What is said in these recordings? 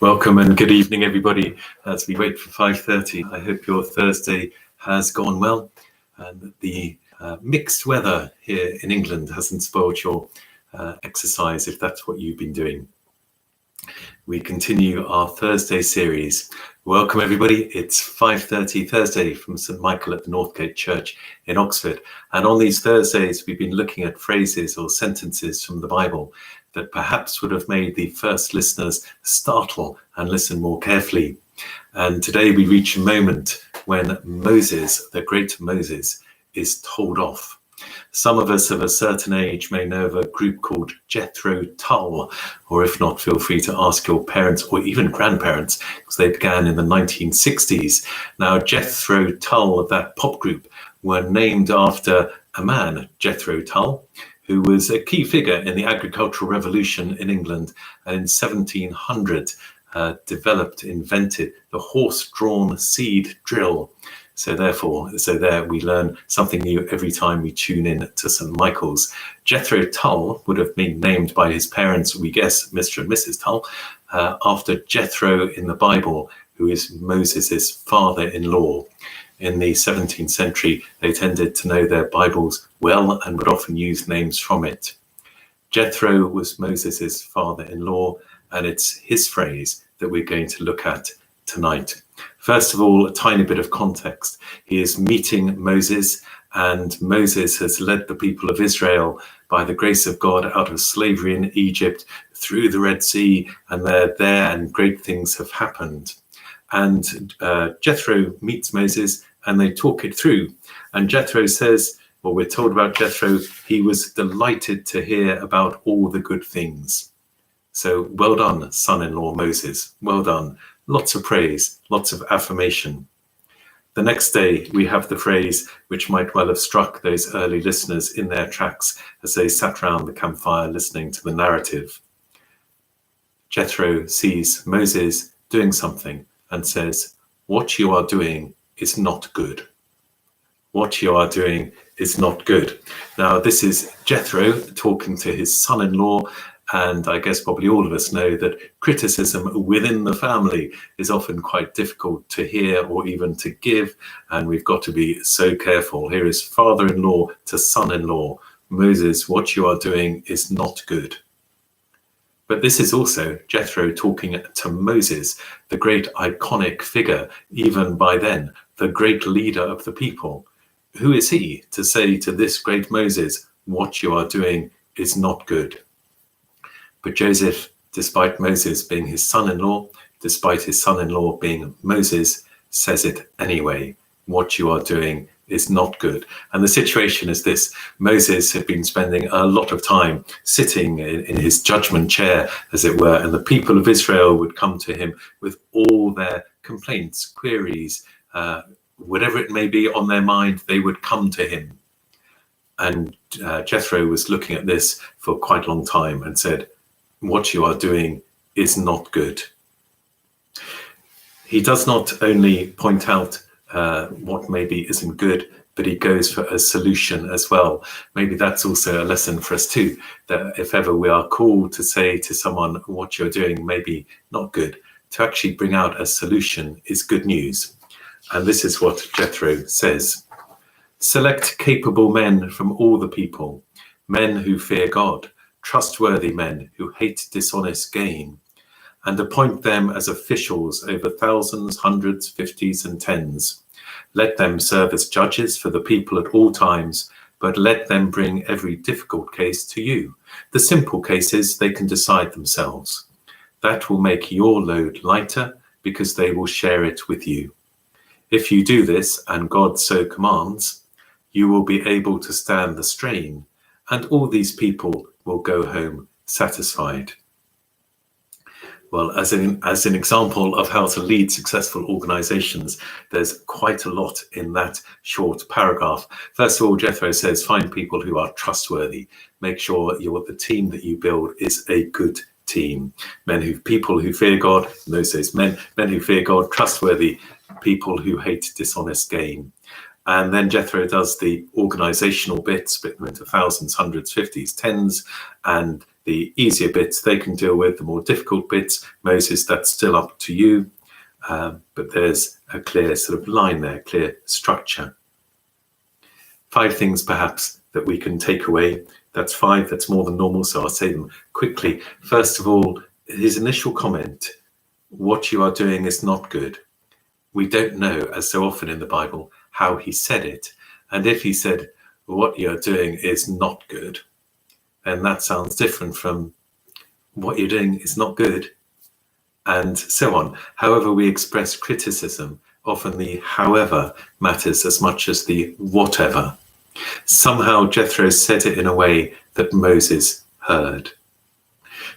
Welcome and good evening, everybody, as we wait for 5:30. I hope your Thursday has gone well and that the mixed weather here in England hasn't spoiled your exercise, if that's what you've been doing. We continue our Thursday series. Welcome, everybody. It's 5:30 Thursday from St. Michael at the Northgate Church in Oxford. And on these Thursdays, we've been looking at phrases or sentences from the Bible that perhaps would have made the first listeners startle and listen more carefully. And today we reach a moment when Moses, the great Moses, is told off. Some of us of a certain age may know of a group called Jethro Tull, or if not, feel free to ask your parents or even grandparents, because they began in the 1960s. Now, Jethro Tull, that pop group, were named after a man, Jethro Tull, who was a key figure in the agricultural revolution in England, and in 1700 invented the horse-drawn seed drill. So there we learn something new every time we tune in to St. Michael's. Jethro Tull would have been named by his parents, we guess, Mr. and Mrs. Tull, after Jethro in the Bible, who is Moses' father-in-law. In the 17th century, they tended to know their Bibles well and would often use names from it. Jethro was Moses' father-in-law, and it's his phrase that we're going to look at tonight. First of all, a tiny bit of context. He is meeting Moses, and Moses has led the people of Israel by the grace of God out of slavery in Egypt through the Red Sea, and they're there and great things have happened. And Jethro meets Moses and they talk it through. And Jethro says, well, we're told about Jethro, he was delighted to hear about all the good things. So well done, son-in-law Moses, well done. Lots of praise, lots of affirmation. The next day, we have the phrase which might well have struck those early listeners in their tracks as they sat round the campfire listening to the narrative. Jethro sees Moses doing something and says, what you are doing is not good. What you are doing is not good. Now, this is Jethro talking to his son-in-law, and I guess probably all of us know that criticism within the family is often quite difficult to hear or even to give, and we've got to be so careful. Here is father-in-law to son-in-law. Moses, what you are doing is not good. But this is also Jethro talking to Moses, the great iconic figure, even by then, the great leader of the people. Who is he to say to this great Moses, what you are doing is not good? But Joseph, despite Moses being his son-in-law, despite his son-in-law being Moses, says it anyway. What you are doing is not good. And the situation is this. Moses had been spending a lot of time sitting in his judgment chair, as it were, and the people of Israel would come to him with all their complaints, queries, whatever it may be on their mind, they would come to him. And Jethro was looking at this for quite a long time and said, what you are doing is not good. He does not only point out what maybe isn't good, but he goes for a solution as well. Maybe that's also a lesson for us too, that if ever we are called to say to someone what you're doing maybe not good, to actually bring out a solution is good news. And this is what Jethro says. Select capable men from all the people, men who fear God, trustworthy men who hate dishonest gain, and appoint them as officials over thousands, hundreds, fifties, and tens. Let them serve as judges for the people at all times, but let them bring every difficult case to you. The simple cases they can decide themselves. That will make your load lighter because they will share it with you. If you do this, and God so commands, you will be able to stand the strain, and all these people will go home satisfied. Well, as an example of how to lead successful organizations, there's quite a lot in that short paragraph. First of all, Jethro says, find people who are trustworthy. Make sure the team that you build is a good team. People who fear God, in those days, men who fear God, trustworthy, people who hate dishonest gain. And then Jethro does the organizational bit, split them into thousands, hundreds, fifties, tens, and The easier bits they can deal with, the more difficult bits, Moses, that's still up to you. But there's a clear sort of line there, clear structure. 5 things perhaps that we can take away. That's 5, that's more than normal, so I'll say them quickly. First of all, his initial comment, what you are doing is not good. We don't know, as so often in the Bible, how he said it. And if he said, what you're doing is not good, then that sounds different from what you're doing is not good, and so on. However we express criticism, often the however matters as much as the whatever. Somehow Jethro said it in a way that Moses heard.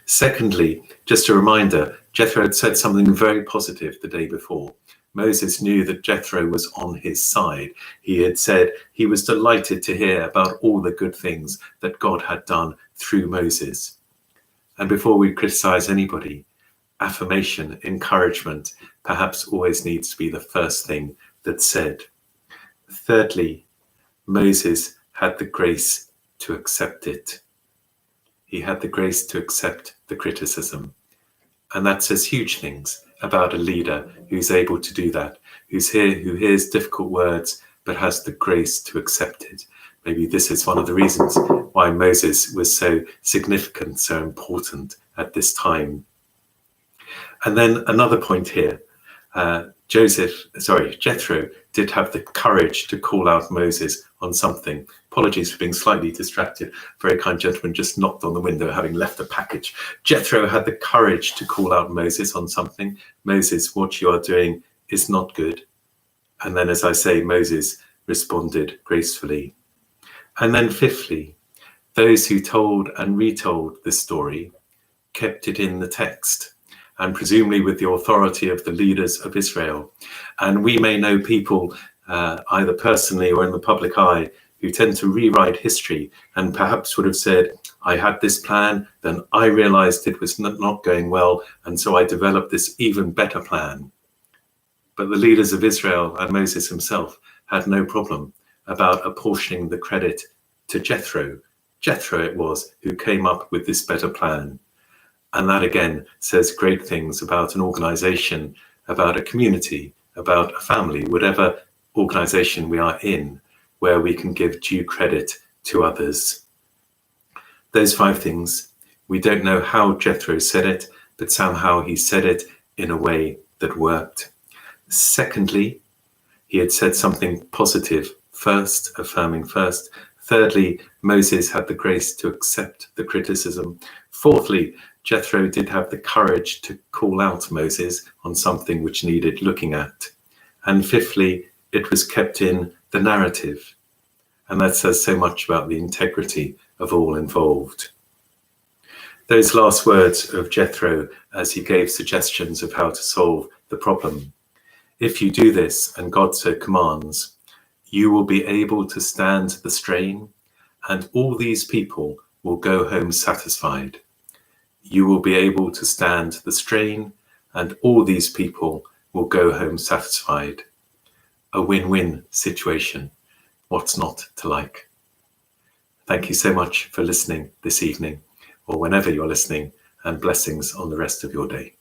Secondly, just a reminder, Jethro had said something very positive the day before. Moses knew that Jethro was on his side. He had said he was delighted to hear about all the good things that God had done through Moses. And before we criticize anybody, affirmation, encouragement, perhaps always needs to be the first thing that's said. Thirdly, Moses had the grace to accept it. He had the grace to accept the criticism. And that says huge things about a leader who's able to do that, who hears difficult words, but has the grace to accept it. Maybe this is one of the reasons why Moses was so significant, so important at this time. And then another point here, Jethro did have the courage to call out Moses on something. Apologies for being slightly distracted. Very kind gentleman just knocked on the window, having left a package. Jethro had the courage to call out Moses on something. Moses, what you are doing is not good. And then, as I say, Moses responded gracefully. And then fifthly, those who told and retold the story kept it in the text, and presumably with the authority of the leaders of Israel. And we may know people, either personally or in the public eye, who tend to rewrite history and perhaps would have said, I had this plan, then I realized it was not going well, and so I developed this even better plan. But the leaders of Israel and Moses himself had no problem about apportioning the credit to Jethro. Jethro it was who came up with this better plan. And that again says great things about an organization, about a community, about a family, whatever organization we are in, where we can give due credit to others. Those 5 things, we don't know how Jethro said it, but somehow he said it in a way that worked. Secondly, he had said something positive first, affirming first. Thirdly, Moses had the grace to accept the criticism. Fourthly, Jethro did have the courage to call out Moses on something which needed looking at. And fifthly, it was kept in the narrative. And that says so much about the integrity of all involved. Those last words of Jethro as he gave suggestions of how to solve the problem. If you do this, and God so commands, you will be able to stand the strain, and all these people will go home satisfied. You will be able to stand the strain, and all these people will go home satisfied. A win-win situation. What's not to like? Thank you so much for listening this evening, or whenever you're listening, and blessings on the rest of your day.